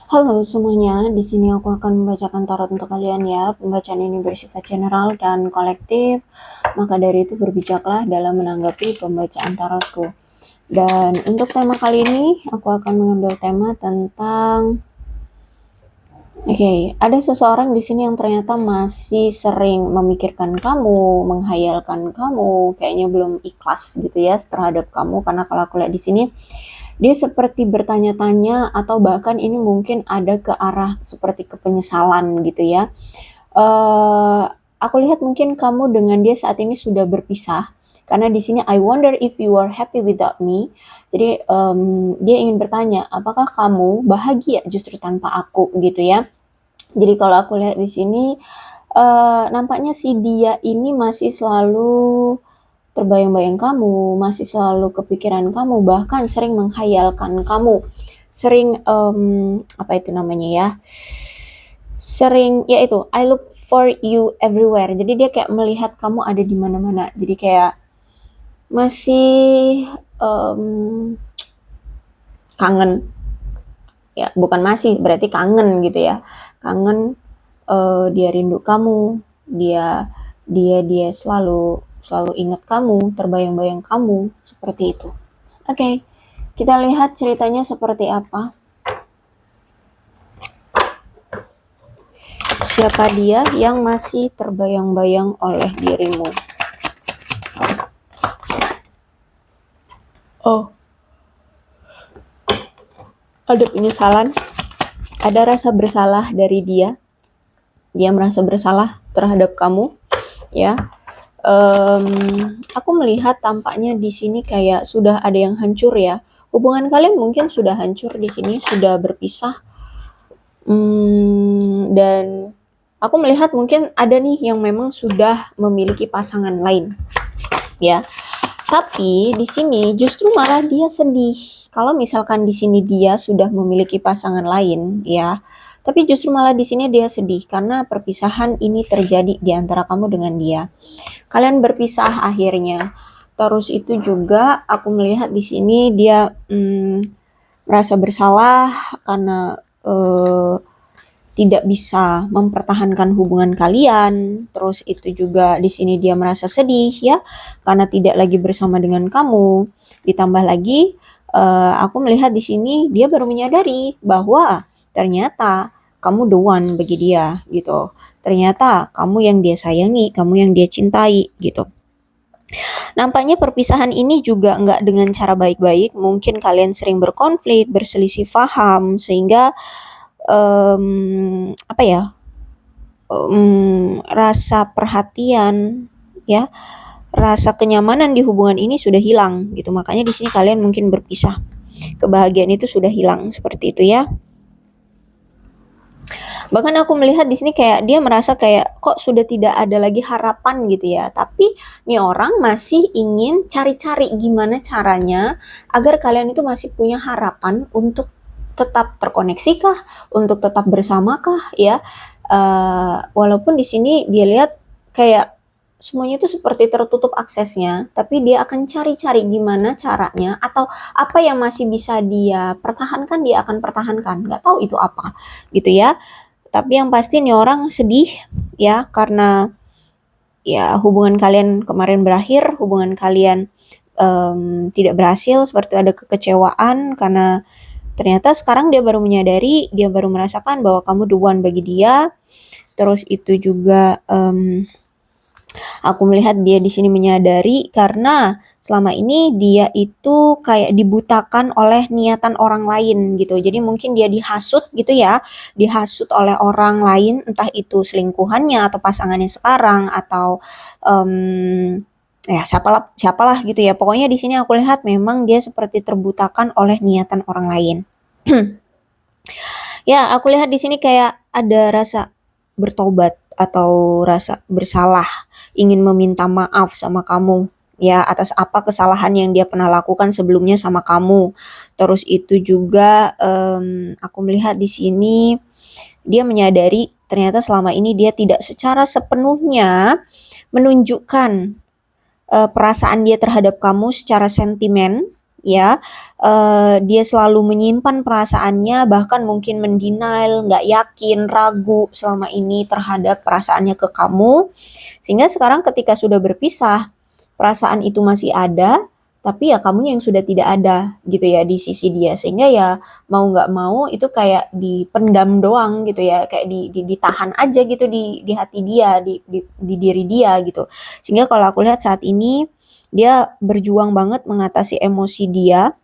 Halo semuanya, di sini aku akan membacakan tarot untuk kalian ya. Pembacaan ini bersifat general dan kolektif, maka dari itu berbijaklah dalam menanggapi pembacaan tarotku. Dan untuk tema kali ini, aku akan mengambil tema tentang ada seseorang di sini yang ternyata masih sering memikirkan kamu, menghayalkan kamu, kayaknya belum ikhlas gitu ya terhadap kamu karena kalau aku lihat di sini dia seperti bertanya-tanya atau bahkan ini mungkin ada ke arah seperti kepenyesalan gitu ya. Eh aku lihat mungkin kamu dengan dia saat ini sudah berpisah karena di sini I wonder if you are happy without me. Jadi dia ingin bertanya, apakah kamu bahagia justru tanpa aku gitu ya. Jadi kalau aku lihat di sini nampaknya si dia ini masih selalu terbayang-bayang kamu, masih selalu kepikiran kamu, bahkan sering menghayalkan kamu, sering apa itu namanya ya, sering ya itu I look for you everywhere. Jadi dia kayak melihat kamu ada di mana-mana. Jadi kayak masih kangen ya, bukan masih berarti kangen gitu ya, kangen. Dia rindu kamu, dia selalu selalu ingat kamu, terbayang-bayang kamu, seperti itu. Oke, kita lihat ceritanya seperti apa. Siapa dia yang masih terbayang-bayang oleh dirimu? Oh, ada penyesalan, ada rasa bersalah dari dia. Dia merasa bersalah terhadap kamu, ya. Aku melihat tampaknya di sini kayak sudah ada yang hancur ya. Hubungan kalian mungkin sudah hancur di sini, sudah berpisah. Dan aku melihat mungkin ada nih yang memang sudah memiliki pasangan lain, ya. Tapi di sini justru malah dia sedih. Kalau misalkan di sini dia sudah memiliki pasangan lain, ya. Tapi justru malah di sini dia sedih karena perpisahan ini terjadi di antara kamu dengan dia. Kalian berpisah akhirnya. Terus itu juga aku melihat di sini dia merasa bersalah karena tidak bisa mempertahankan hubungan kalian. Terus itu juga di sini dia merasa sedih ya karena tidak lagi bersama dengan kamu. Ditambah lagi aku melihat di sini dia baru menyadari bahwa ternyata kamu the one bagi dia gitu. Ternyata kamu yang dia sayangi, kamu yang dia cintai gitu. Nampaknya perpisahan ini juga nggak dengan cara baik-baik. Mungkin kalian sering berkonflik, berselisih paham, sehingga apa ya, rasa perhatian ya, rasa kenyamanan di hubungan ini sudah hilang gitu. Makanya di sini kalian mungkin berpisah. Kebahagiaan itu sudah hilang seperti itu ya. Bahkan aku melihat di sini kayak dia merasa kayak kok sudah tidak ada lagi harapan gitu ya. Tapi nih orang masih ingin cari-cari gimana caranya agar kalian itu masih punya harapan untuk tetap terkoneksi kah, untuk tetap bersama kah ya. Walaupun di sini dia lihat kayak semuanya itu seperti tertutup aksesnya, tapi dia akan cari-cari gimana caranya atau apa yang masih bisa dia pertahankan, dia akan pertahankan. Nggak tahu itu apa gitu ya. Tapi yang pasti nih orang sedih ya karena ya hubungan kalian kemarin berakhir, hubungan kalian tidak berhasil, seperti ada kekecewaan karena ternyata sekarang dia baru menyadari, dia baru merasakan bahwa kamu the one bagi dia. Terus itu juga aku melihat dia di sini menyadari karena selama ini dia itu kayak dibutakan oleh niatan orang lain gitu. Jadi mungkin dia dihasut gitu ya, dihasut oleh orang lain, entah itu selingkuhannya atau pasangannya sekarang atau ya siapalah gitu ya. Pokoknya di sini aku lihat memang dia seperti terbutakan oleh niatan orang lain. Ya, aku lihat di sini kayak ada rasa bertobat atau rasa bersalah, ingin meminta maaf sama kamu ya atas apa kesalahan yang dia pernah lakukan sebelumnya sama kamu. Terus itu juga aku melihat di sini dia menyadari ternyata selama ini dia tidak secara sepenuhnya menunjukkan perasaan dia terhadap kamu secara sentimen ya. Dia selalu menyimpan perasaannya, bahkan mungkin mendenial, nggak yakin, ragu selama ini terhadap perasaannya ke kamu. Sehingga sekarang ketika sudah berpisah, perasaan itu masih ada, tapi ya kamunya yang sudah tidak ada gitu ya di sisi dia. Sehingga ya mau nggak mau itu kayak dipendam doang gitu ya, kayak ditahan aja gitu di hati dia, di diri dia gitu. Sehingga kalau aku lihat saat ini dia berjuang banget mengatasi emosi dia,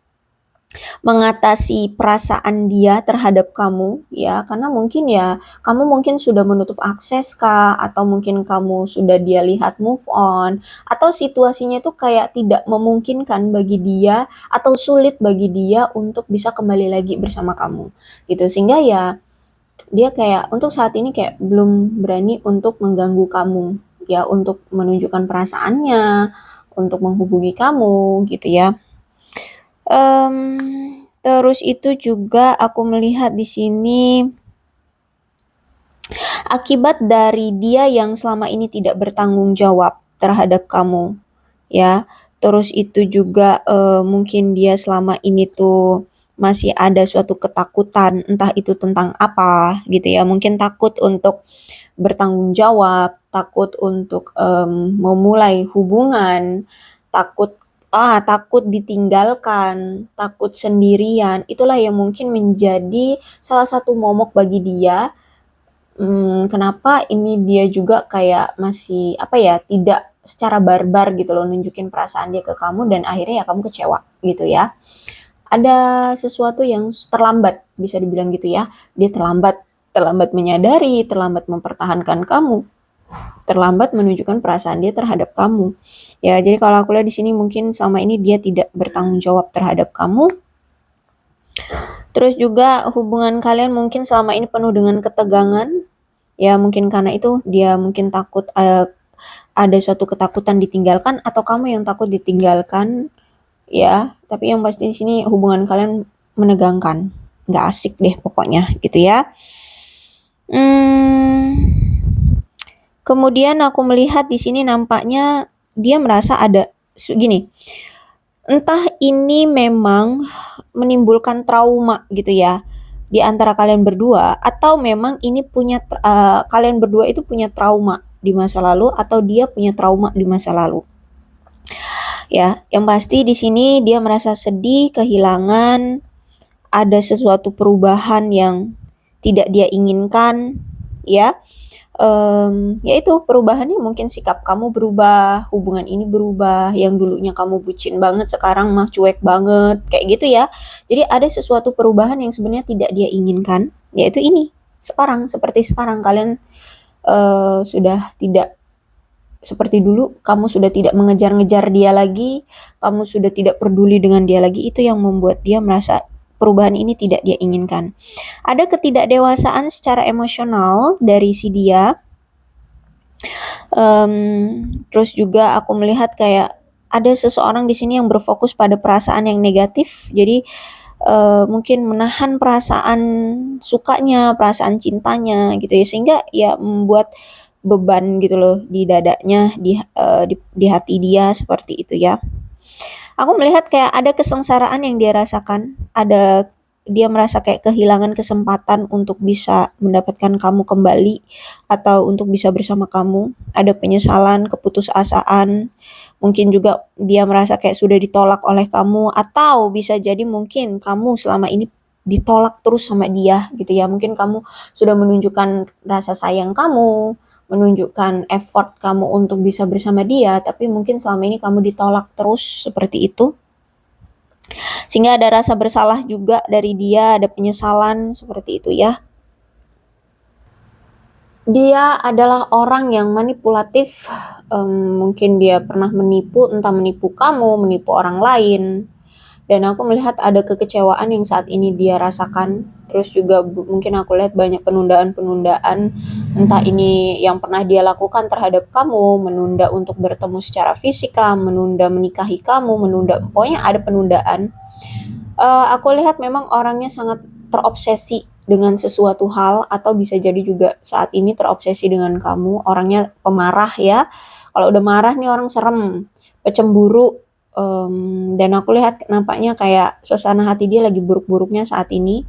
mengatasi perasaan dia terhadap kamu ya, karena mungkin ya kamu mungkin sudah menutup akses kah, atau mungkin kamu sudah dia lihat move on, atau situasinya itu kayak tidak memungkinkan bagi dia atau sulit bagi dia untuk bisa kembali lagi bersama kamu gitu. Sehingga ya dia kayak untuk saat ini kayak belum berani untuk mengganggu kamu ya, untuk menunjukkan perasaannya, untuk menghubungi kamu gitu ya. Terus itu juga aku melihat di sini akibat dari dia yang selama ini tidak bertanggung jawab terhadap kamu ya. Terus itu juga mungkin dia selama ini tuh masih ada suatu ketakutan, entah itu tentang apa gitu ya. Mungkin takut untuk bertanggung jawab, takut untuk memulai hubungan, takut takut ditinggalkan, takut sendirian. Itulah yang mungkin menjadi salah satu momok bagi dia. Kenapa ini dia juga kayak masih apa ya, tidak secara barbar gitu loh nunjukin perasaan dia ke kamu, dan akhirnya ya kamu kecewa gitu ya. Ada sesuatu yang terlambat, bisa dibilang gitu ya. Dia terlambat terlambat menyadari, terlambat mempertahankan kamu, terlambat menunjukkan perasaan dia terhadap kamu. Ya, jadi kalau aku lihat di sini mungkin selama ini dia tidak bertanggung jawab terhadap kamu. Terus juga hubungan kalian mungkin selama ini penuh dengan ketegangan. Ya, mungkin karena itu dia mungkin takut ada suatu ketakutan ditinggalkan, atau kamu yang takut ditinggalkan ya. Tapi yang pasti di sini hubungan kalian menegangkan, nggak asik deh pokoknya gitu ya. Kemudian aku melihat di sini nampaknya dia merasa ada gini, entah ini memang menimbulkan trauma gitu ya di antara kalian berdua, atau memang ini punya kalian berdua itu punya trauma di masa lalu, atau dia punya trauma di masa lalu. Ya, yang pasti di sini dia merasa sedih, kehilangan, ada sesuatu perubahan yang tidak dia inginkan, ya. Yaitu perubahannya mungkin sikap kamu berubah, hubungan ini berubah, yang dulunya kamu bucin banget sekarang mah cuek banget, kayak gitu ya. Jadi ada sesuatu perubahan yang sebenarnya tidak dia inginkan, yaitu ini. Sekarang, seperti sekarang kalian sudah tidak seperti dulu, kamu sudah tidak mengejar-ngejar dia lagi, kamu sudah tidak peduli dengan dia lagi. Itu yang membuat dia merasa perubahan ini tidak dia inginkan. Ada ketidakdewasaan secara emosional dari si dia. Terus juga aku melihat kayak ada seseorang di sini yang berfokus pada perasaan yang negatif. Jadi mungkin menahan perasaan sukanya, perasaan cintanya gitu ya, sehingga ya membuat beban gitu loh di dadanya, di hati dia, seperti itu ya. Aku melihat kayak ada kesengsaraan yang dia rasakan, dia merasa kayak kehilangan kesempatan untuk bisa mendapatkan kamu kembali, atau untuk bisa bersama kamu. Ada penyesalan, keputusasaan, mungkin juga dia merasa kayak sudah ditolak oleh kamu, atau bisa jadi mungkin kamu selama ini ditolak terus sama dia gitu ya. Mungkin kamu sudah menunjukkan rasa sayang kamu, menunjukkan effort kamu untuk bisa bersama dia, tapi mungkin selama ini kamu ditolak terus seperti itu. Sehingga ada rasa bersalah juga dari dia, ada penyesalan seperti itu ya. Dia adalah orang yang manipulatif, mungkin dia pernah menipu, entah menipu kamu, menipu orang lain. Dan aku melihat ada kekecewaan yang saat ini dia rasakan. Terus juga mungkin aku lihat banyak penundaan-penundaan, entah ini yang pernah dia lakukan terhadap kamu, menunda untuk bertemu secara fisika, menunda menikahi kamu, menunda, pokoknya ada penundaan. Aku lihat memang orangnya sangat terobsesi dengan sesuatu hal, atau bisa jadi juga saat ini terobsesi dengan kamu. Orangnya pemarah ya. Kalau udah marah nih orang serem, pecemburu, Dan aku lihat nampaknya kayak suasana hati dia lagi buruk-buruknya saat ini,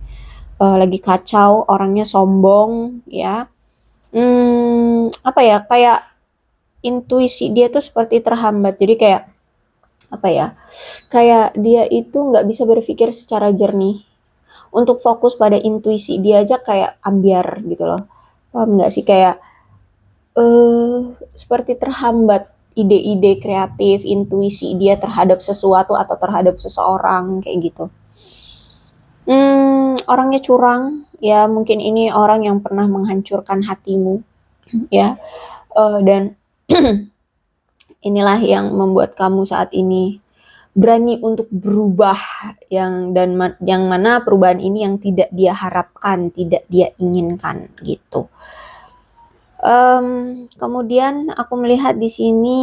lagi kacau, orangnya sombong ya. Apa ya, kayak intuisi dia tuh seperti terhambat. Jadi kayak apa ya, kayak dia itu nggak bisa berpikir secara jernih. Untuk fokus pada intuisi dia aja kayak ambiar gitu loh. Paham nggak sih, kayak seperti terhambat ide-ide kreatif, intuisi dia terhadap sesuatu atau terhadap seseorang kayak gitu. Orangnya curang, ya mungkin ini orang yang pernah menghancurkan hatimu, ya. Dan inilah yang membuat kamu saat ini berani untuk berubah, yang mana perubahan ini yang tidak dia harapkan, tidak dia inginkan gitu. Kemudian aku melihat di sini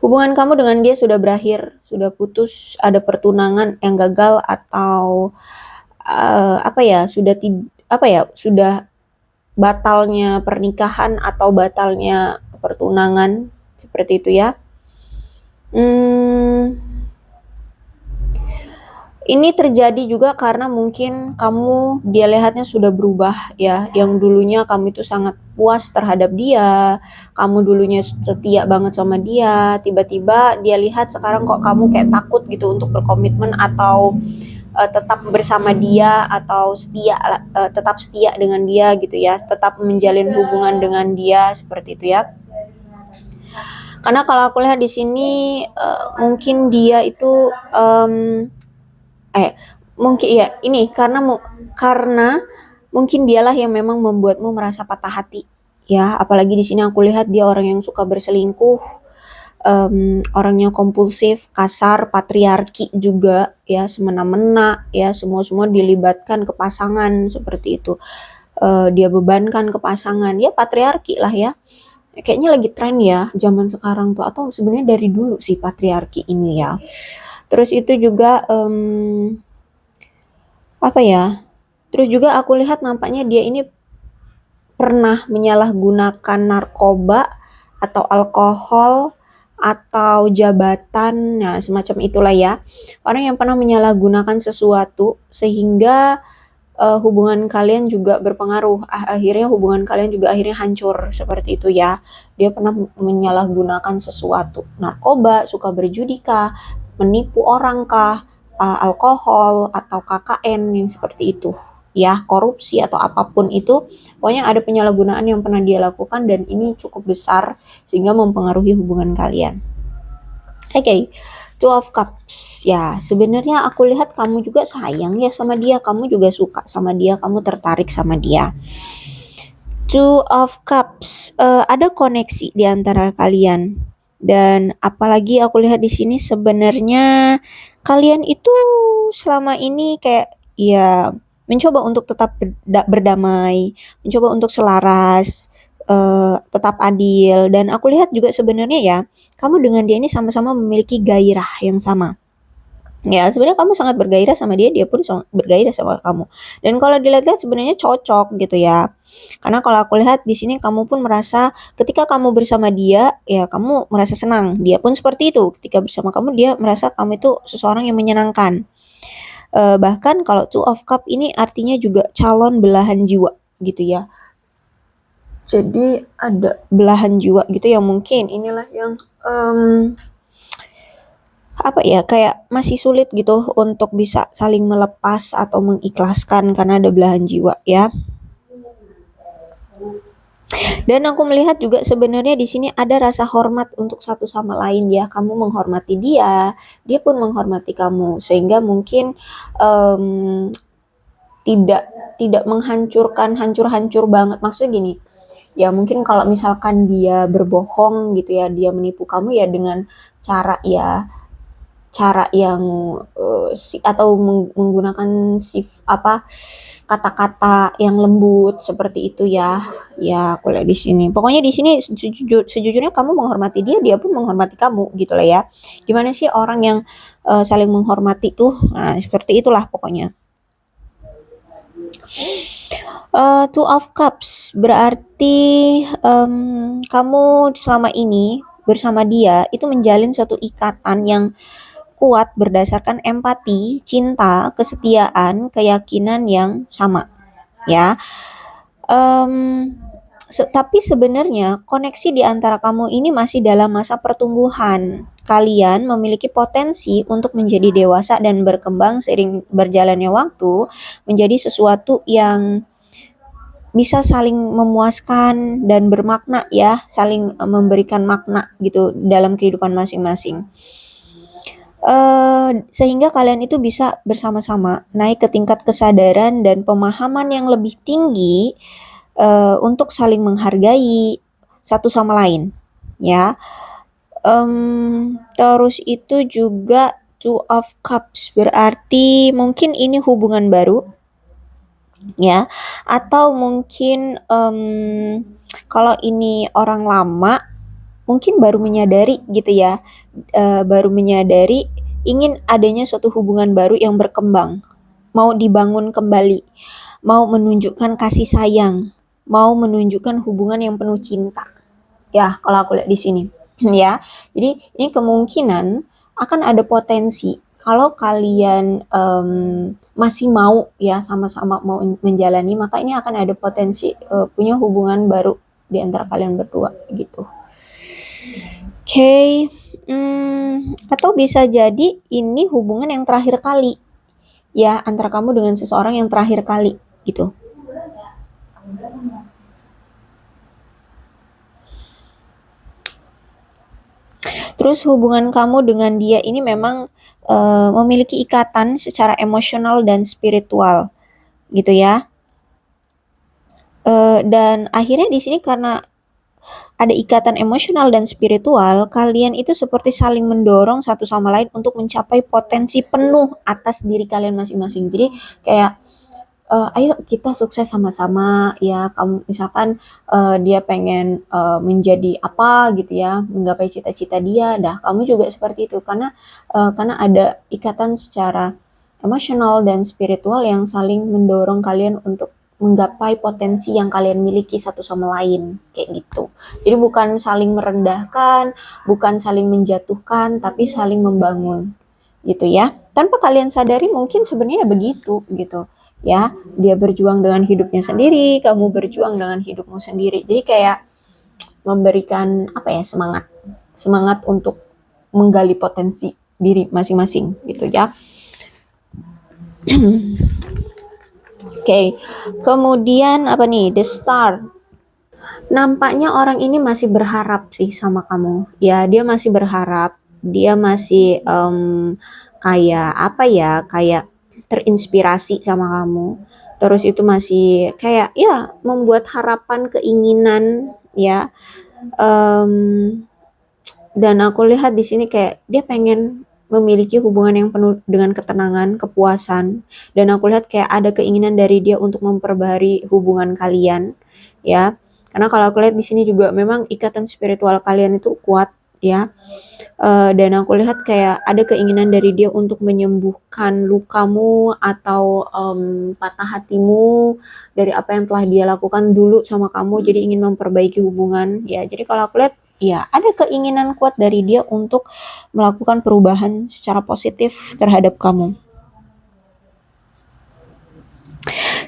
hubungan kamu dengan dia sudah berakhir, sudah putus, ada pertunangan yang gagal atau sudah batalnya pernikahan atau batalnya pertunangan seperti itu ya. Ini terjadi juga karena mungkin dia lihatnya sudah berubah ya, yang dulunya kamu itu sangat puas terhadap dia, kamu dulunya setia banget sama dia, tiba-tiba dia lihat sekarang kok kamu kayak takut gitu untuk berkomitmen atau tetap bersama dia atau tetap setia dengan dia gitu ya, tetap menjalin hubungan dengan dia seperti itu ya. Karena kalau aku lihat di sini mungkin dia itu mungkin ya ini karena mungkin dialah yang memang membuatmu merasa patah hati ya, apalagi di sini aku lihat dia orang yang suka berselingkuh, orangnya kompulsif, kasar, patriarki juga ya, semena-mena ya, semua dilibatkan ke pasangan seperti itu. Dia bebankan ke pasangan, ya patriarki lah ya. Kayaknya lagi tren ya zaman sekarang tuh, atau sebenarnya dari dulu sih patriarki ini ya. Terus itu juga terus juga aku lihat nampaknya dia ini pernah menyalahgunakan narkoba atau alkohol atau jabatan, nah semacam itulah ya. Orang yang pernah menyalahgunakan sesuatu sehingga hubungan kalian juga berpengaruh. Akhirnya hubungan kalian juga akhirnya hancur seperti itu ya. Dia pernah menyalahgunakan sesuatu, narkoba, suka berjudi kah, menipu orang kah, alkohol atau KKN yang seperti itu ya, korupsi atau apapun itu, pokoknya ada penyalahgunaan yang pernah dia lakukan dan ini cukup besar sehingga mempengaruhi hubungan kalian. Oke, Two of Cups. Ya, sebenarnya aku lihat kamu juga sayang ya sama dia, kamu juga suka sama dia, kamu tertarik sama dia. Two of Cups, ada koneksi di antara kalian. Dan apalagi aku lihat di sini sebenarnya kalian itu selama ini kayak ya mencoba untuk tetap berdamai, mencoba untuk selaras, tetap adil, dan aku lihat juga sebenarnya ya, kamu dengan dia ini sama-sama memiliki gairah yang sama. Ya, sebenarnya kamu sangat bergairah sama dia, dia pun bergairah sama kamu. Dan kalau dilihat-lihat sebenarnya cocok gitu ya. Karena kalau aku lihat di sini kamu pun merasa ketika kamu bersama dia, ya kamu merasa senang. Dia pun seperti itu. Ketika bersama kamu, dia merasa kamu itu seseorang yang menyenangkan. Bahkan kalau Two of Cup ini artinya juga calon belahan jiwa gitu ya. Jadi ada belahan jiwa gitu yang mungkin inilah yang kayak masih sulit gitu untuk bisa saling melepas atau mengikhlaskan karena ada belahan jiwa ya. Dan aku melihat juga sebenarnya di sini ada rasa hormat untuk satu sama lain ya. Kamu menghormati dia, dia pun menghormati kamu, sehingga mungkin tidak menghancurkan hancur-hancur banget. Maksudnya gini, ya mungkin kalau misalkan dia berbohong gitu ya, dia menipu kamu ya dengan cara yang atau menggunakan kata-kata yang lembut seperti itu ya. Ya aku lihat di sini. Pokoknya di sini sejujurnya kamu menghormati dia, dia pun menghormati kamu gitu lah ya. Gimana sih orang yang saling menghormati tuh? Nah, seperti itulah pokoknya. Two of Cups berarti kamu selama ini bersama dia itu menjalin suatu ikatan yang kuat berdasarkan empati, cinta, kesetiaan, keyakinan yang sama, ya. Em, tapi sebenarnya koneksi di antara kamu ini masih dalam masa pertumbuhan. Kalian memiliki potensi untuk menjadi dewasa dan berkembang seiring berjalannya waktu menjadi sesuatu yang bisa saling memuaskan dan bermakna, ya, saling memberikan makna gitu dalam kehidupan masing-masing. Sehingga kalian itu bisa bersama-sama naik ke tingkat kesadaran dan pemahaman yang lebih tinggi untuk saling menghargai satu sama lain, ya. Terus itu juga Two of Cups berarti mungkin ini hubungan baru, ya, atau mungkin kalau ini orang lama mungkin baru menyadari gitu ya, baru menyadari ingin adanya suatu hubungan baru yang berkembang, mau dibangun kembali, mau menunjukkan kasih sayang, mau menunjukkan hubungan yang penuh cinta. Ya, kalau aku lihat di sini, ya. Jadi ini kemungkinan akan ada potensi kalau kalian masih mau ya sama-sama mau menjalani, maka ini akan ada potensi punya hubungan baru di antara kalian berdua gitu. Oke, atau bisa jadi ini hubungan yang terakhir kali ya antara kamu dengan seseorang yang terakhir kali gitu. Terus hubungan kamu dengan dia ini memang memiliki ikatan secara emosional dan spiritual gitu ya. Dan akhirnya di sini karena ada ikatan emosional dan spiritual, kalian itu seperti saling mendorong satu sama lain untuk mencapai potensi penuh atas diri kalian masing-masing. Jadi kayak ayo kita sukses sama-sama ya. Kamu misalkan dia pengen menjadi apa gitu ya, menggapai cita-cita dia. Dah kamu juga seperti itu karena ada ikatan secara emosional dan spiritual yang saling mendorong kalian untuk menggapai potensi yang kalian miliki satu sama lain kayak gitu. Jadi bukan saling merendahkan, bukan saling menjatuhkan, tapi saling membangun gitu ya. Tanpa kalian sadari mungkin sebenarnya begitu gitu ya. Dia berjuang dengan hidupnya sendiri, kamu berjuang dengan hidupmu sendiri. Jadi kayak memberikan apa ya, semangat untuk menggali potensi diri masing-masing gitu ya. Oke, kemudian apa nih? The Star. Nampaknya orang ini masih berharap sih sama kamu. Ya, dia masih berharap. Dia masih kayak apa ya? Kayak terinspirasi sama kamu. Terus itu masih kayak ya membuat harapan, keinginan ya. Dan aku lihat di sini kayak dia pengen memiliki hubungan yang penuh dengan ketenangan, kepuasan, dan aku lihat kayak ada keinginan dari dia untuk memperbaharui hubungan kalian, ya. Karena kalau aku lihat di sini juga memang ikatan spiritual kalian itu kuat, ya. Dan aku lihat kayak ada keinginan dari dia untuk menyembuhkan lukamu atau patah hatimu dari apa yang telah dia lakukan dulu sama kamu, jadi ingin memperbaiki hubungan, ya. Jadi kalau aku lihat ya ada keinginan kuat dari dia untuk melakukan perubahan secara positif terhadap kamu.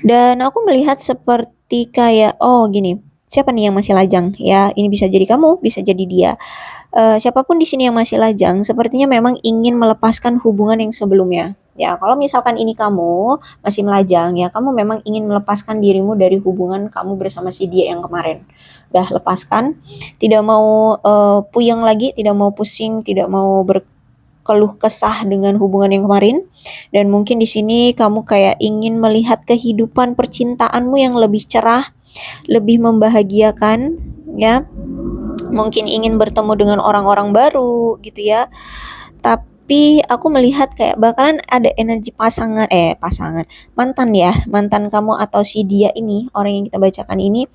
Dan aku melihat seperti kayak gini, siapa nih yang masih lajang ya? Ini bisa jadi kamu, bisa jadi dia. Siapapun di sini yang masih lajang sepertinya memang ingin melepaskan hubungan yang sebelumnya. Ya, kalau misalkan ini kamu masih melajang ya, kamu memang ingin melepaskan dirimu dari hubungan kamu bersama si dia yang kemarin. Udah lepaskan, tidak mau puyeng lagi, tidak mau pusing, tidak mau berkeluh kesah dengan hubungan yang kemarin. Dan mungkin di sini kamu kayak ingin melihat kehidupan percintaanmu yang lebih cerah, lebih membahagiakan ya. Mungkin ingin bertemu dengan orang-orang baru gitu ya. Tapi aku melihat kayak bakalan ada energi pasangan mantan ya, mantan kamu atau si dia ini, orang yang kita bacakan ini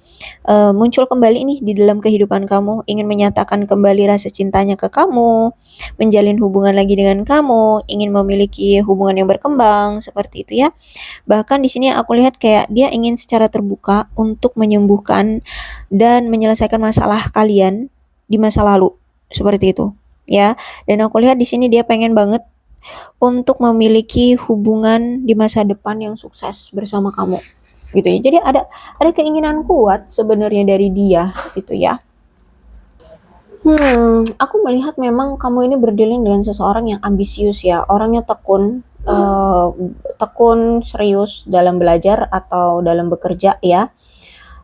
muncul kembali nih di dalam kehidupan kamu, ingin menyatakan kembali rasa cintanya ke kamu, menjalin hubungan lagi dengan kamu, ingin memiliki hubungan yang berkembang seperti itu ya. Bahkan di sini aku lihat kayak dia ingin secara terbuka untuk menyembuhkan dan menyelesaikan masalah kalian di masa lalu seperti itu ya. Dan aku lihat di sini dia pengen banget untuk memiliki hubungan di masa depan yang sukses bersama kamu gitu ya. Jadi ada keinginan kuat sebenarnya dari dia gitu ya. Aku melihat memang kamu ini berdealing dengan seseorang yang ambisius ya, orangnya tekun, tekun serius dalam belajar atau dalam bekerja ya.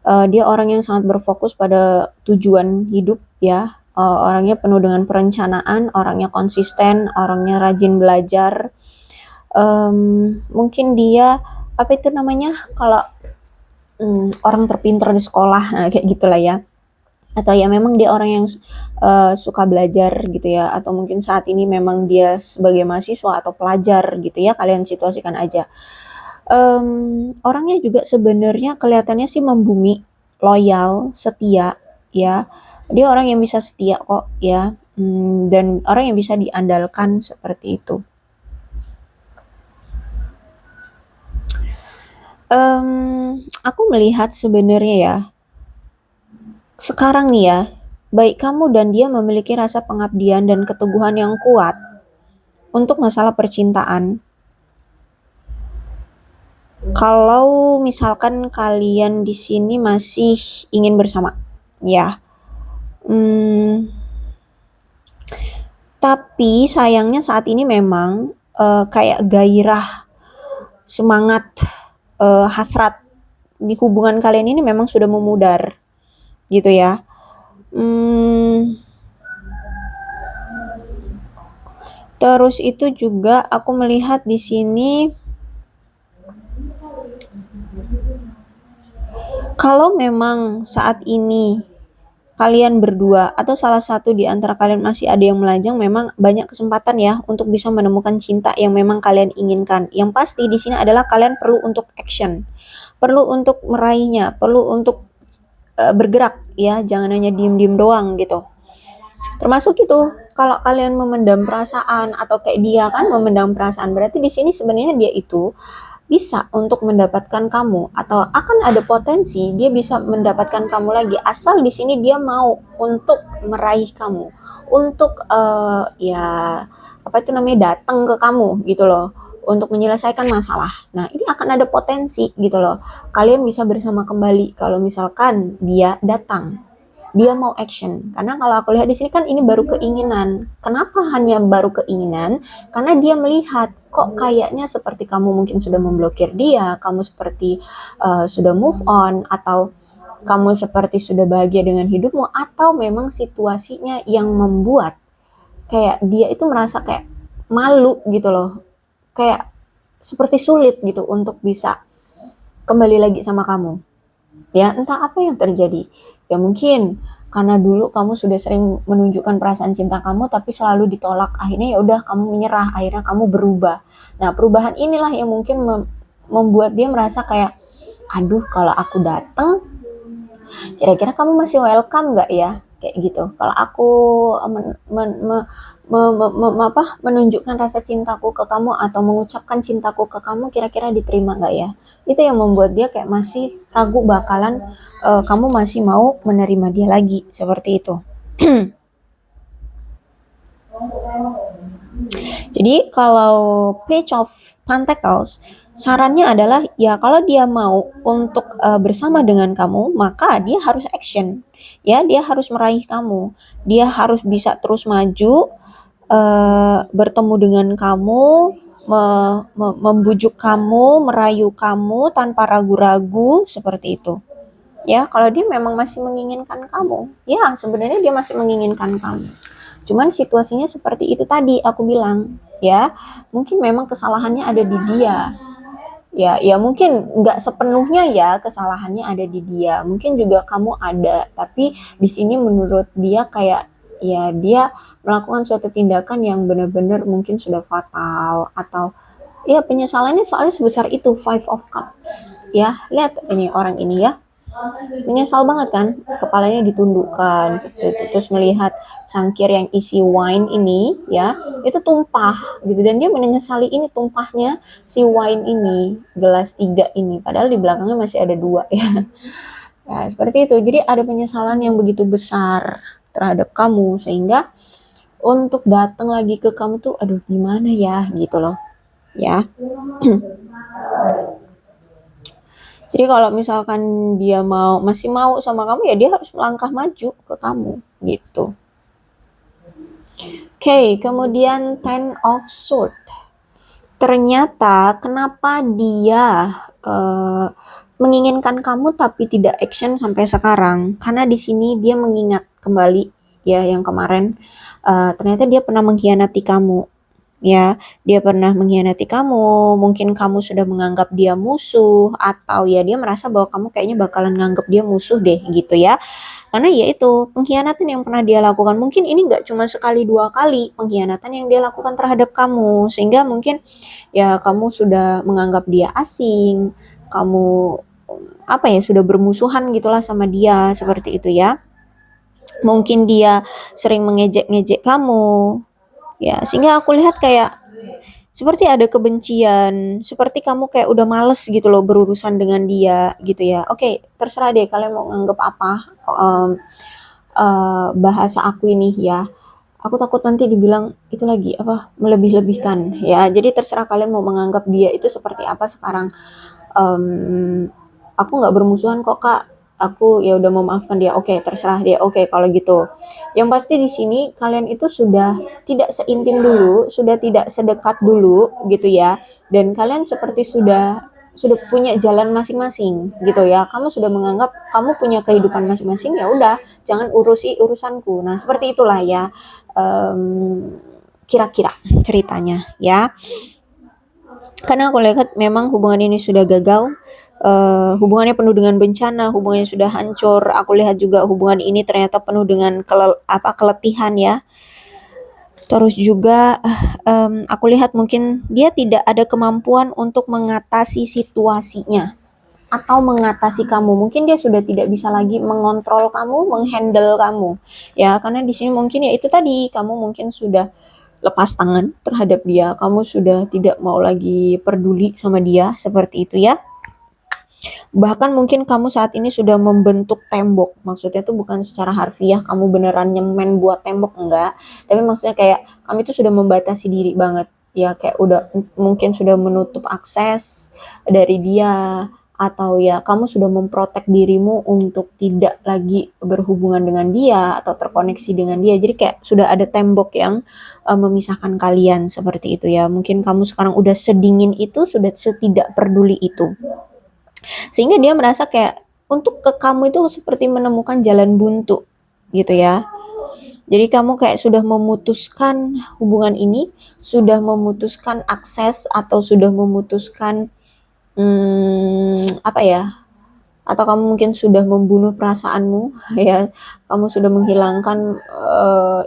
Dia orang yang sangat berfokus pada tujuan hidup ya, orangnya penuh dengan perencanaan, orangnya konsisten, orangnya rajin belajar. Mungkin dia, apa itu namanya, kalau orang terpintar di sekolah, nah kayak gitulah ya. Atau ya memang dia orang yang suka belajar gitu ya, atau mungkin saat ini memang dia sebagai mahasiswa atau pelajar gitu ya, kalian situasikan aja. Orangnya juga sebenarnya kelihatannya sih membumi, loyal, setia ya. Dia orang yang bisa setia kok ya, dan orang yang bisa diandalkan seperti itu. Aku melihat sebenarnya ya, sekarang nih ya, baik kamu dan dia memiliki rasa pengabdian dan keteguhan yang kuat untuk masalah percintaan. Kalau misalkan kalian di sini masih ingin bersama, ya. Tapi sayangnya saat ini memang kayak gairah, semangat, hasrat di hubungan kalian ini memang sudah memudar, gitu ya. Terus itu juga aku melihat di sini kalau memang saat ini kalian berdua atau salah satu di antara kalian masih ada yang melajang, memang banyak kesempatan ya untuk bisa menemukan cinta yang memang kalian inginkan. Yang pasti di sini adalah kalian perlu untuk action, perlu untuk meraihnya, perlu untuk bergerak ya, jangan hanya diem-diem doang gitu. Termasuk itu kalau kalian memendam perasaan atau kayak dia kan memendam perasaan, berarti di sini sebenarnya dia itu bisa untuk mendapatkan kamu atau akan ada potensi dia bisa mendapatkan kamu lagi, asal di sini dia mau untuk meraih kamu, untuk ya apa itu namanya, datang ke kamu gitu loh, untuk menyelesaikan masalah. Nah ini akan ada potensi gitu loh, kalian bisa bersama kembali kalau misalkan dia datang, dia mau action. Karena kalau aku lihat di sini kan ini baru keinginan. Kenapa hanya baru keinginan? Karena dia melihat kok kayaknya seperti kamu mungkin sudah memblokir dia, kamu seperti sudah move on, atau kamu seperti sudah bahagia dengan hidupmu, atau memang situasinya yang membuat kayak dia itu merasa kayak malu gitu loh, kayak seperti sulit gitu untuk bisa kembali lagi sama kamu. Ya entah apa yang terjadi, ya mungkin karena dulu kamu sudah sering menunjukkan perasaan cinta kamu tapi selalu ditolak, akhirnya ya udah kamu menyerah, akhirnya kamu berubah. Nah perubahan inilah yang mungkin membuat dia merasa kayak, aduh kalau aku datang kira-kira kamu masih welcome nggak ya, kayak gitu. Kalau aku menunjukkan rasa cintaku ke kamu atau mengucapkan cintaku ke kamu, kira-kira diterima nggak ya. Itu yang membuat dia kayak masih ragu bakalan kamu masih mau menerima dia lagi, seperti itu. Jadi kalau Page of Pentacles, sarannya adalah ya kalau dia mau untuk bersama dengan kamu, maka dia harus action. Ya, dia harus meraih kamu. Dia harus bisa terus maju, bertemu dengan kamu, membujuk kamu, merayu kamu tanpa ragu-ragu, seperti itu. Ya, kalau dia memang masih menginginkan kamu, ya sebenarnya dia masih menginginkan kamu. Cuman situasinya seperti itu tadi aku bilang, ya. Mungkin memang kesalahannya ada di dia. Ya mungkin nggak sepenuhnya ya kesalahannya ada di dia. Mungkin juga kamu ada, tapi di sini menurut dia kayak ya dia melakukan suatu tindakan yang benar-benar mungkin sudah fatal, atau ya penyesalannya soalnya sebesar itu, Five of Cups. Ya, lihat ini orang ini ya, menyesal banget kan, kepalanya ditundukkan seperti itu, terus melihat cangkir yang isi wine ini ya itu tumpah gitu, dan dia menyesali ini tumpahnya si wine ini, gelas 3 ini, padahal di belakangnya masih ada 2 ya. Ya seperti itu, jadi ada penyesalan yang begitu besar terhadap kamu, sehingga untuk datang lagi ke kamu tuh aduh gimana ya gitu loh ya. Jadi kalau misalkan dia masih mau sama kamu ya dia harus melangkah maju ke kamu gitu. Oke, kemudian Ten of Swords. Ternyata kenapa dia menginginkan kamu tapi tidak action sampai sekarang? Karena di sini dia mengingat kembali ya yang kemarin. Ternyata dia pernah mengkhianati kamu. Ya, dia pernah mengkhianati kamu, mungkin kamu sudah menganggap dia musuh, atau ya dia merasa bahwa kamu kayaknya bakalan nganggap dia musuh deh gitu ya. Karena ya itu pengkhianatan yang pernah dia lakukan, mungkin ini nggak cuma sekali dua kali pengkhianatan yang dia lakukan terhadap kamu, sehingga mungkin ya kamu sudah menganggap dia asing, kamu apa ya sudah bermusuhan gitulah sama dia seperti itu ya. Mungkin dia sering mengejek-ngejek kamu, ya sehingga aku lihat kayak seperti ada kebencian, seperti kamu kayak udah males gitu loh berurusan dengan dia gitu ya. Oke, terserah deh kalian mau nganggep apa em, bahasa aku ini ya. Aku takut nanti dibilang itu lagi apa melebih-lebihkan ya. Jadi terserah kalian mau menganggap dia itu seperti apa sekarang. Em, aku nggak bermusuhan kok kak. Aku ya udah memaafkan dia. Oke, terserah dia. Oke, kalau gitu. Yang pasti di sini kalian itu sudah tidak seintim dulu, sudah tidak sedekat dulu gitu ya. Dan kalian seperti sudah punya jalan masing-masing gitu ya. Kamu sudah menganggap kamu punya kehidupan masing-masing, ya udah, jangan urusi urusanku. Nah, seperti itulah ya. Kira-kira ceritanya ya. Karena aku lihat memang hubungan ini sudah gagal, hubungannya penuh dengan bencana, hubungannya sudah hancur. Aku lihat juga hubungan ini ternyata penuh dengan keletihan ya. Terus juga aku lihat mungkin dia tidak ada kemampuan untuk mengatasi situasinya atau mengatasi kamu. Mungkin dia sudah tidak bisa lagi mengontrol kamu, menghandle kamu. Ya, karena di sini mungkin ya itu tadi, kamu mungkin sudah lepas tangan terhadap dia, kamu sudah tidak mau lagi peduli sama dia, seperti itu ya. Bahkan mungkin kamu saat ini sudah membentuk tembok, maksudnya tuh bukan secara harfiah kamu beneran nyemen buat tembok, enggak, tapi maksudnya kayak kamu itu sudah membatasi diri banget ya, kayak udah mungkin sudah menutup akses dari dia, atau ya kamu sudah memprotek dirimu untuk tidak lagi berhubungan dengan dia atau terkoneksi dengan dia. Jadi kayak sudah ada tembok yang memisahkan kalian seperti itu ya. Mungkin kamu sekarang udah sedingin itu, sudah setidak peduli itu. Sehingga dia merasa kayak untuk ke kamu itu seperti menemukan jalan buntu gitu ya. Jadi kamu kayak sudah memutuskan hubungan ini, sudah memutuskan akses atau sudah memutuskan apa ya? Atau kamu mungkin sudah membunuh perasaanmu ya. Kamu sudah menghilangkan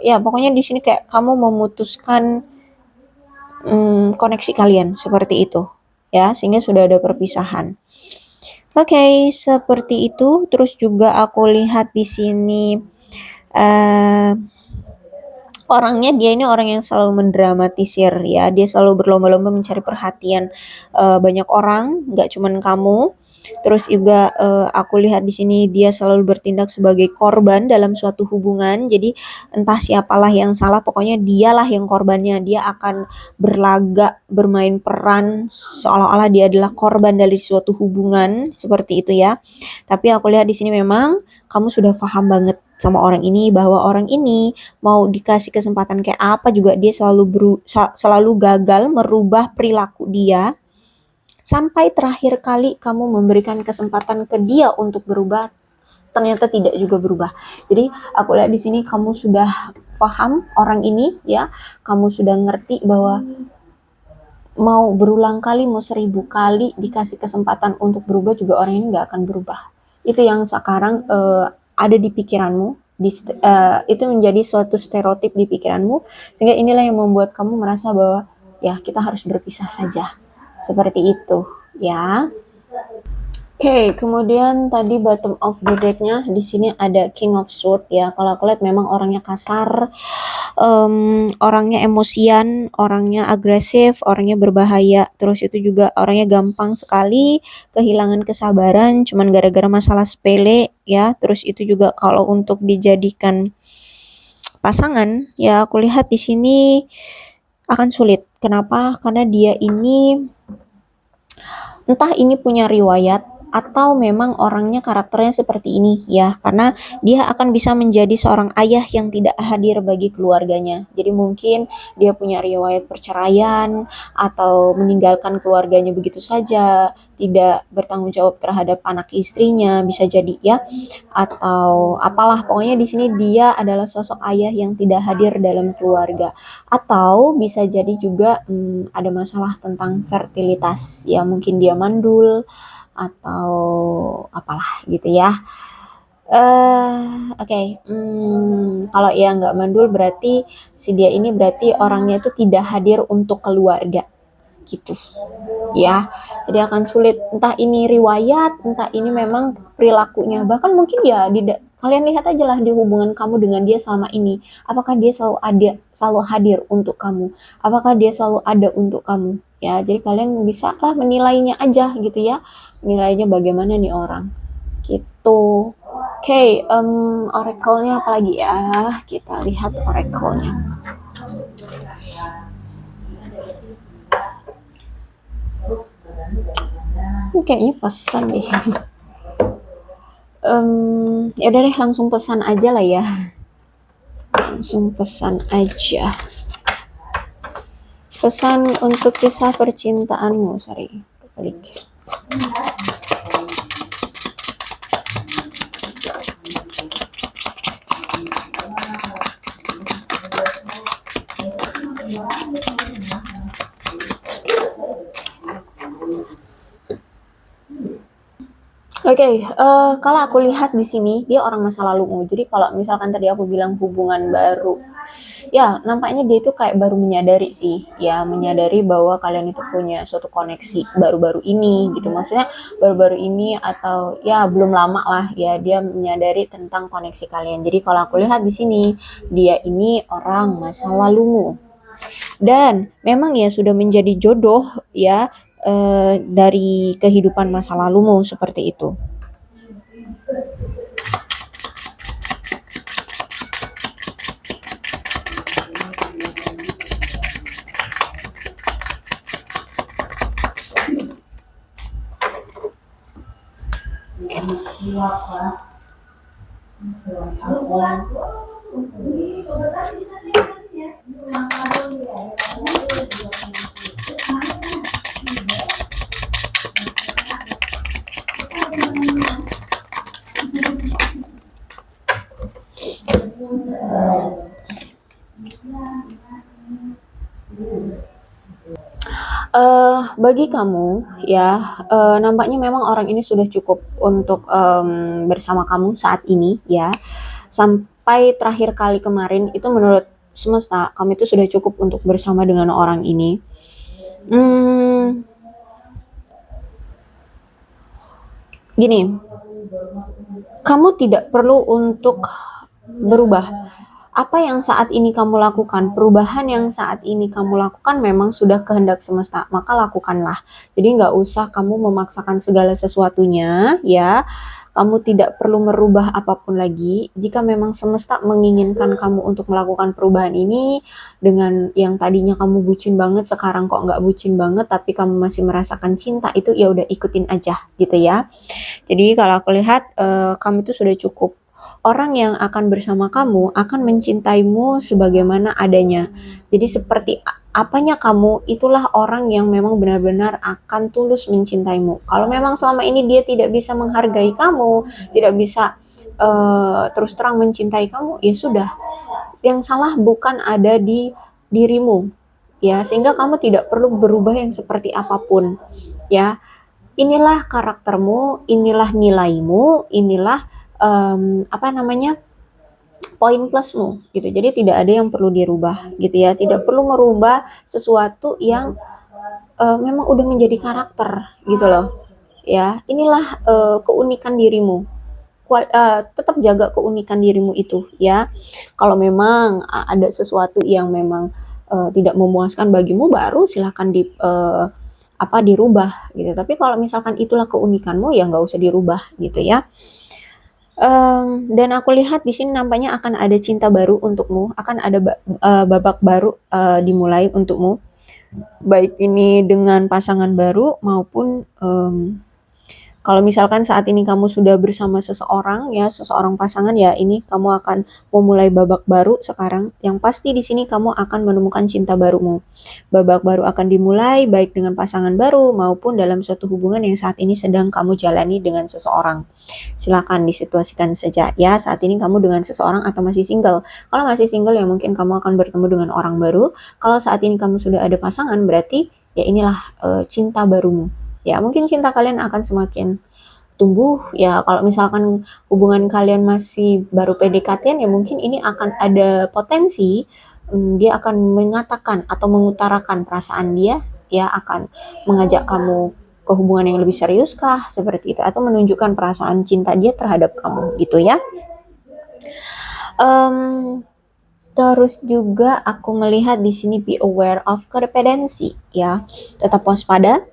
ya pokoknya di sini kayak kamu memutuskan koneksi kalian seperti itu ya, sehingga sudah ada perpisahan. Oke, seperti itu. Terus juga aku lihat di sini eh orangnya, dia ini orang yang selalu mendramatisir ya. Dia selalu berlomba-lomba mencari perhatian banyak orang, nggak cuman kamu. Terus juga aku lihat di sini dia selalu bertindak sebagai korban dalam suatu hubungan. Jadi entah siapalah yang salah, pokoknya dialah yang korbannya. Dia akan berlagak, bermain peran seolah-olah dia adalah korban dari suatu hubungan seperti itu ya. Tapi aku lihat di sini memang kamu sudah paham banget sama orang ini, bahwa orang ini mau dikasih kesempatan kayak apa juga dia selalu gagal merubah perilaku dia, sampai terakhir kali kamu memberikan kesempatan ke dia untuk berubah, ternyata tidak juga berubah. Jadi aku lihat di sini kamu sudah paham orang ini ya, kamu sudah ngerti bahwa mau berulang kali, mau 1000 kali dikasih kesempatan untuk berubah juga orang ini nggak akan berubah. Itu yang sekarang ada di pikiranmu, itu menjadi suatu stereotip di pikiranmu, sehingga inilah yang membuat kamu merasa bahwa ya kita harus berpisah saja, seperti itu ya. Oke, kemudian tadi bottom of the deck-nya di sini ada King of Swords ya. Kalau aku lihat memang orangnya kasar, orangnya emosian, orangnya agresif, orangnya berbahaya. Terus itu juga orangnya gampang sekali kehilangan kesabaran cuman gara-gara masalah sepele ya. Terus itu juga kalau untuk dijadikan pasangan, ya aku lihat di sini akan sulit. Kenapa? Karena dia ini entah ini punya riwayat atau memang orangnya karakternya seperti ini ya, karena dia akan bisa menjadi seorang ayah yang tidak hadir bagi keluarganya. Jadi mungkin dia punya riwayat perceraian atau meninggalkan keluarganya begitu saja, tidak bertanggung jawab terhadap anak istrinya, bisa jadi ya, atau apalah, pokoknya di sini dia adalah sosok ayah yang tidak hadir dalam keluarga. Atau bisa jadi juga ada masalah tentang fertilitas ya, mungkin dia mandul atau apalah gitu ya. Oke, kalau ya nggak mandul berarti si dia ini berarti orangnya itu tidak hadir untuk keluarga gitu ya. Jadi akan sulit, entah ini riwayat, entah ini memang perilakunya. Bahkan mungkin ya kalian lihat aja lah di hubungan kamu dengan dia selama ini. Apakah dia selalu ada, selalu hadir untuk kamu? Apakah dia selalu ada untuk kamu? Ya, jadi kalian bisa lah menilainya aja gitu ya. Menilainya bagaimana nih orang. Gitu. Oke, oracle-nya apa lagi ya? Kita lihat oracle-nya. Ini kayaknya pesan deh. Ya udah deh, langsung pesan aja lah ya. Langsung pesan aja. Pesan untuk kisah percintaanmu, sorry, kebalik. Oke, kalau aku lihat di sini dia orang masa lalumu. Jadi kalau misalkan tadi aku bilang hubungan baru, ya nampaknya dia itu kayak baru menyadari sih, ya menyadari bahwa kalian itu punya suatu koneksi baru-baru ini gitu. Maksudnya baru-baru ini atau ya belum lama lah ya, dia menyadari tentang koneksi kalian. Jadi kalau aku lihat di sini dia ini orang masa lalumu. Dan memang ya sudah menjadi jodoh ya, dari kehidupan masa lalumu seperti itu. Bagi kamu ya, nampaknya memang orang ini sudah cukup untuk bersama kamu saat ini ya. Sampai terakhir kali kemarin itu menurut semesta kamu itu sudah cukup untuk bersama dengan orang ini. Gini, kamu tidak perlu untuk berubah. Apa yang saat ini kamu lakukan, perubahan yang saat ini kamu lakukan memang sudah kehendak semesta, maka lakukanlah. Jadi nggak usah kamu memaksakan segala sesuatunya ya. Kamu tidak perlu merubah apapun lagi. Jika memang semesta menginginkan kamu untuk melakukan perubahan ini, dengan yang tadinya kamu bucin banget, sekarang kok nggak bucin banget, tapi kamu masih merasakan cinta, itu ya udah ikutin aja gitu ya. Jadi kalau aku lihat kamu itu sudah cukup. Orang yang akan bersama kamu akan mencintaimu sebagaimana adanya. Jadi seperti apanya kamu, itulah orang yang memang benar-benar akan tulus mencintaimu. Kalau memang selama ini dia tidak bisa menghargai kamu, tidak bisa terus terang mencintai kamu, ya sudah. Yang salah bukan ada di dirimu, ya, sehingga kamu tidak perlu berubah yang seperti apapun, ya. Inilah karaktermu, inilah nilaimu, inilah apa namanya, poin plusmu gitu. Jadi tidak ada yang perlu dirubah gitu ya. Tidak perlu merubah sesuatu yang memang udah menjadi karakter gitu loh. Ya, inilah keunikan dirimu. Tetap jaga keunikan dirimu itu ya. Kalau memang ada sesuatu yang memang tidak memuaskan bagimu, baru silakan dirubah gitu. Tapi kalau misalkan itulah keunikanmu, ya nggak usah dirubah gitu ya. Dan aku lihat di sini nampaknya akan ada cinta baru untukmu, akan ada babak baru dimulai untukmu, baik ini dengan pasangan baru maupun kalau misalkan saat ini kamu sudah bersama seseorang ya, seseorang pasangan ya, ini kamu akan memulai babak baru sekarang. Yang pasti di sini kamu akan menemukan cinta barumu. Babak baru akan dimulai baik dengan pasangan baru maupun dalam suatu hubungan yang saat ini sedang kamu jalani dengan seseorang. Silakan disituasikan saja ya, saat ini kamu dengan seseorang atau masih single. Kalau masih single ya mungkin kamu akan bertemu dengan orang baru. Kalau saat ini kamu sudah ada pasangan berarti ya inilah cinta barumu. Ya, mungkin cinta kalian akan semakin tumbuh ya. Kalau misalkan hubungan kalian masih baru PDKT ya mungkin ini akan ada potensi dia akan mengatakan atau mengutarakan perasaan dia, ya akan mengajak kamu ke hubungan yang lebih serius kah seperti itu atau menunjukkan perasaan cinta dia terhadap kamu gitu ya. Terus juga aku melihat di sini be aware of codependency ya, tetap waspada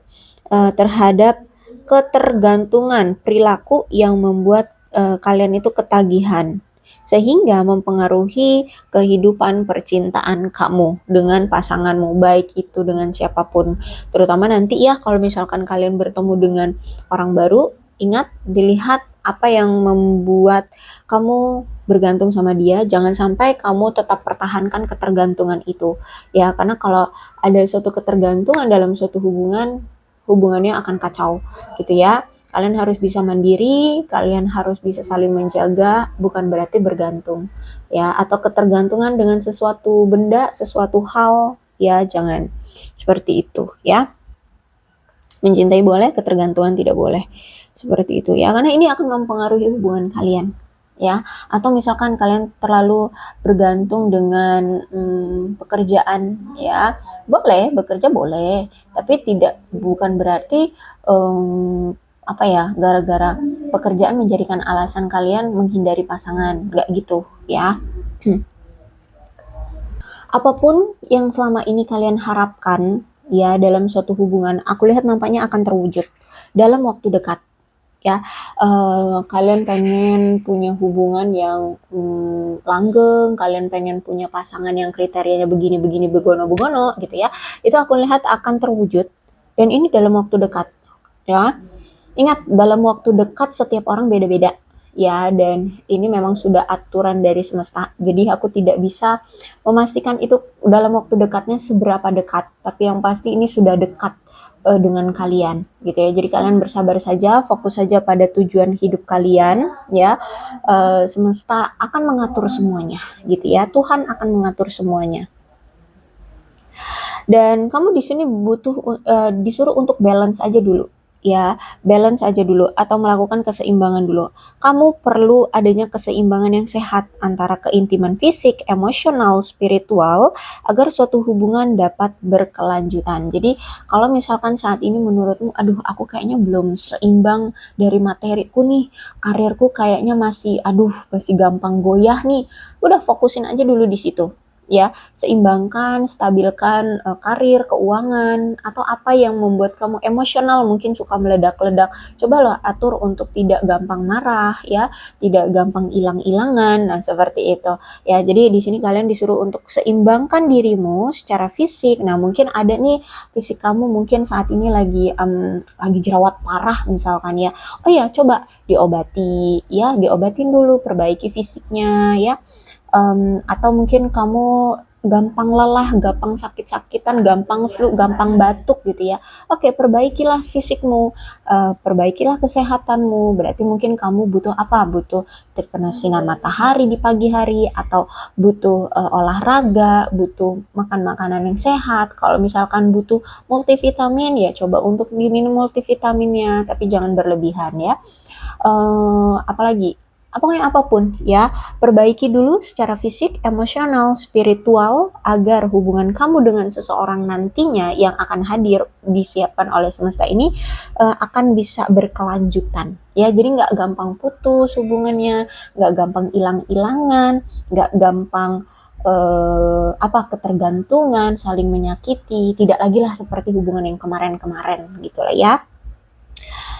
terhadap ketergantungan perilaku yang membuat kalian itu ketagihan sehingga mempengaruhi kehidupan percintaan kamu dengan pasanganmu, baik itu dengan siapapun. Terutama nanti ya kalau misalkan kalian bertemu dengan orang baru, ingat dilihat apa yang membuat kamu bergantung sama dia, jangan sampai kamu tetap pertahankan ketergantungan itu. Ya, karena kalau ada suatu ketergantungan dalam suatu hubungan, hubungannya akan kacau gitu ya. Kalian harus bisa mandiri, kalian harus bisa saling menjaga, bukan berarti bergantung ya, atau ketergantungan dengan sesuatu benda, sesuatu hal ya, jangan seperti itu ya. Mencintai boleh, ketergantungan tidak boleh seperti itu ya, karena ini akan mempengaruhi hubungan kalian ya. Atau misalkan kalian terlalu bergantung dengan pekerjaan ya, boleh bekerja boleh, tapi bukan berarti apa ya, gara-gara pekerjaan menjadikan alasan kalian menghindari pasangan, nggak gitu ya. Apapun yang selama ini kalian harapkan ya dalam suatu hubungan, aku lihat nampaknya akan terwujud dalam waktu dekat ya. Kalian pengen punya hubungan yang langgeng, kalian pengen punya pasangan yang kriterianya begini-begini begono-begono gitu ya, itu aku lihat akan terwujud dan ini dalam waktu dekat ya. Ingat, dalam waktu dekat setiap orang beda-beda ya, dan ini memang sudah aturan dari semesta. Jadi aku tidak bisa memastikan itu dalam waktu dekatnya seberapa dekat, tapi yang pasti ini sudah dekat dengan kalian gitu ya. Jadi kalian bersabar saja, fokus saja pada tujuan hidup kalian ya. Semesta akan mengatur semuanya gitu ya. Tuhan akan mengatur semuanya. Dan kamu di sini disuruh untuk balance aja dulu ya, balance aja dulu atau melakukan keseimbangan dulu. Kamu perlu adanya keseimbangan yang sehat antara keintiman fisik, emosional, spiritual agar suatu hubungan dapat berkelanjutan. Jadi kalau misalkan saat ini menurutmu, aduh aku kayaknya belum seimbang dari materiku nih, karirku kayaknya masih gampang goyah nih, udah fokusin aja dulu di situ ya. Seimbangkan, stabilkan karir, keuangan, atau apa yang membuat kamu emosional, mungkin suka meledak-ledak. Cobalah atur untuk tidak gampang marah ya, tidak gampang hilang-hilangan. Nah, seperti itu. Ya, jadi di sini kalian disuruh untuk seimbangkan dirimu secara fisik. Nah, mungkin ada nih fisik kamu mungkin saat ini lagi jerawat parah misalkan ya. Oh ya, coba diobati ya, diobatin dulu, perbaiki fisiknya ya. Atau mungkin kamu gampang lelah, gampang sakit-sakitan, gampang flu, gampang batuk gitu ya. Oke, perbaikilah fisikmu, perbaikilah kesehatanmu. Berarti mungkin kamu butuh apa? Butuh terkena sinar matahari di pagi hari, atau butuh olahraga, butuh makan makanan yang sehat. Kalau misalkan butuh multivitamin ya coba untuk diminum multivitaminnya, tapi jangan berlebihan ya. Apalagi pokoknya apapun ya, perbaiki dulu secara fisik, emosional, spiritual agar hubungan kamu dengan seseorang nantinya yang akan hadir disiapkan oleh semesta ini akan bisa berkelanjutan ya. Jadi nggak gampang putus hubungannya, nggak gampang hilang-hilangan, nggak gampang ketergantungan, saling menyakiti, tidak lagi lah seperti hubungan yang kemarin-kemarin gitu lah ya.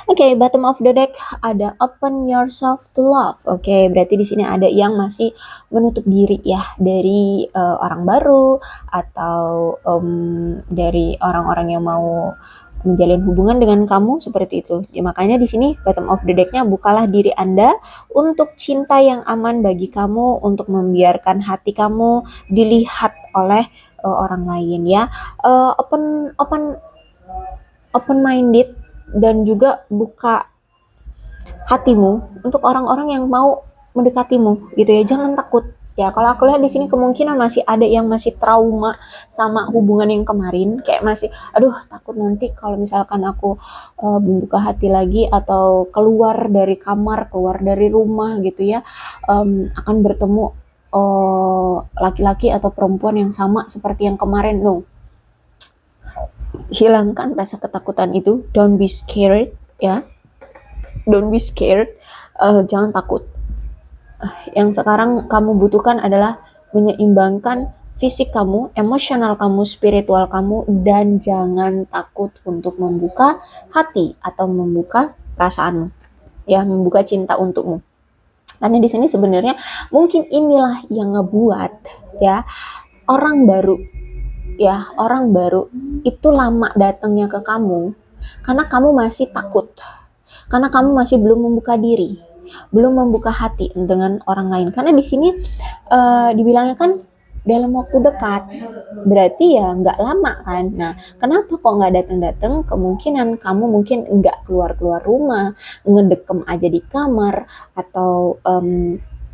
Oke, bottom of the deck ada open yourself to love. Oke, berarti di sini ada yang masih menutup diri ya dari orang baru atau dari orang-orang yang mau menjalin hubungan dengan kamu seperti itu. Ya, makanya di sini bottom of the deck-nya bukalah diri Anda untuk cinta yang aman bagi kamu, untuk membiarkan hati kamu dilihat oleh orang lain ya. Open open open minded dan juga buka hatimu untuk orang-orang yang mau mendekatimu gitu ya. Jangan takut. Ya, kalau aku lihat di sini kemungkinan masih ada yang masih trauma sama hubungan yang kemarin, kayak masih aduh takut nanti kalau misalkan aku membuka hati lagi atau keluar dari kamar, keluar dari rumah gitu ya, akan bertemu laki-laki atau perempuan yang sama seperti yang kemarin. No, hilangkan rasa ketakutan itu. Don't be scared ya. Don't be scared. Jangan takut. Yang sekarang kamu butuhkan adalah menyeimbangkan fisik kamu, emosional kamu, spiritual kamu, dan jangan takut untuk membuka hati atau membuka perasaanmu, ya, membuka cinta untukmu. Karena di sini sebenarnya mungkin inilah yang ngebuat ya orang baru itu lama datangnya ke kamu karena kamu masih takut, karena kamu masih belum membuka diri, belum membuka hati dengan orang lain. Karena di sini dibilangnya kan dalam waktu dekat, berarti ya nggak lama kan. Nah, kenapa kok nggak datang-datang? Kemungkinan kamu mungkin nggak keluar-keluar rumah, ngedekem aja di kamar, atau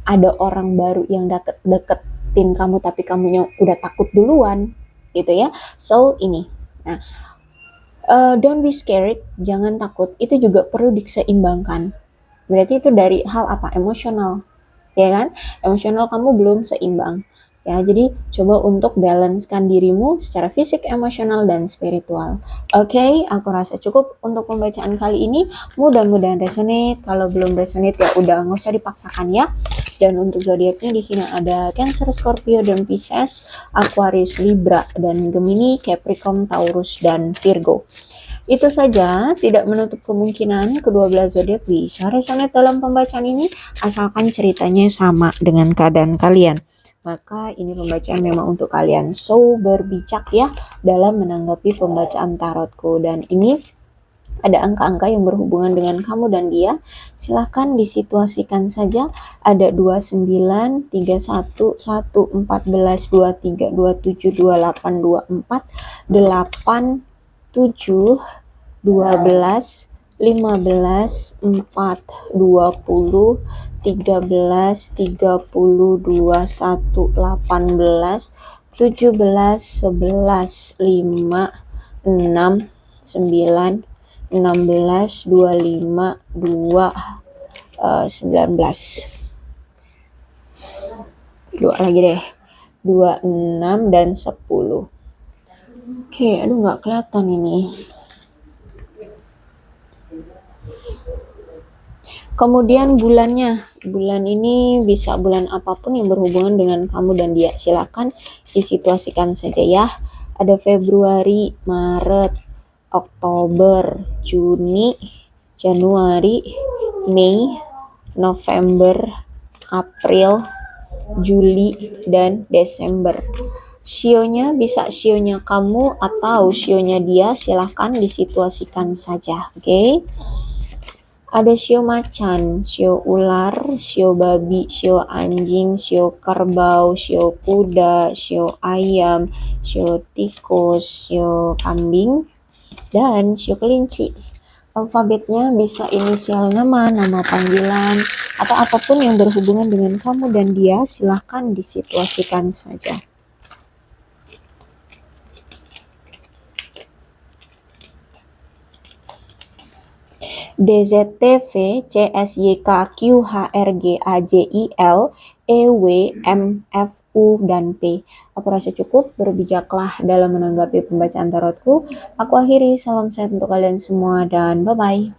ada orang baru yang deketin kamu tapi kamunya udah takut duluan gitu ya. So ini, nah, don't be scared, jangan takut, itu juga perlu diseimbangkan. Berarti itu dari hal apa? Emosional, ya kan? Emosional kamu belum seimbang. Ya, jadi coba untuk balancekan dirimu secara fisik, emosional, dan spiritual. Oke, aku rasa cukup untuk pembacaan kali ini. Mudah-mudahan resonate. Kalau belum resonate ya udah nggak usah dipaksakan ya. Dan untuk zodiaknya di sini ada Cancer, Scorpio, dan Pisces, Aquarius, Libra, dan Gemini, Capricorn, Taurus, dan Virgo. Itu saja, tidak menutup kemungkinan kedua belas zodiak bisa resonate dalam pembacaan ini, asalkan ceritanya sama dengan keadaan kalian. Maka ini pembacaan memang untuk kalian. So, berbijak ya dalam menanggapi pembacaan tarotku. Dan ini ada angka-angka yang berhubungan dengan kamu dan dia. Silahkan disituasikan saja. Ada 29, 31, 1, 14, 23, 27, 28, 24, 8, 7, 12, 15, 4, 20, 13, 30, 21, 18, 17, 11, 5, 6, 9, 16, 25, 2, 19. Dua lagi deh. 26 dan 10. Oke, aduh nggak kelihatan ini. Kemudian bulannya, bulan ini bisa bulan apapun yang berhubungan dengan kamu dan dia. Silakan disituasikan saja ya. Ada Februari, Maret, Oktober, Juni, Januari, Mei, November, April, Juli, dan Desember. Sionya bisa sionya kamu atau sionya dia, silahkan disituasikan saja, oke? Ada sio macan, sio ular, sio babi, sio anjing, sio kerbau, sio kuda, sio ayam, sio tikus, sio kambing, dan sio kelinci. Alfabetnya bisa inisial nama, nama panggilan, atau apapun yang berhubungan dengan kamu dan dia, silahkan disituasikan saja. DZTV CSYKQHRGAJIL EWMFU dan P. Aku rasa cukup, berbijaklah dalam menanggapi pembacaan tarotku. Aku akhiri, salam sehat untuk kalian semua dan bye-bye.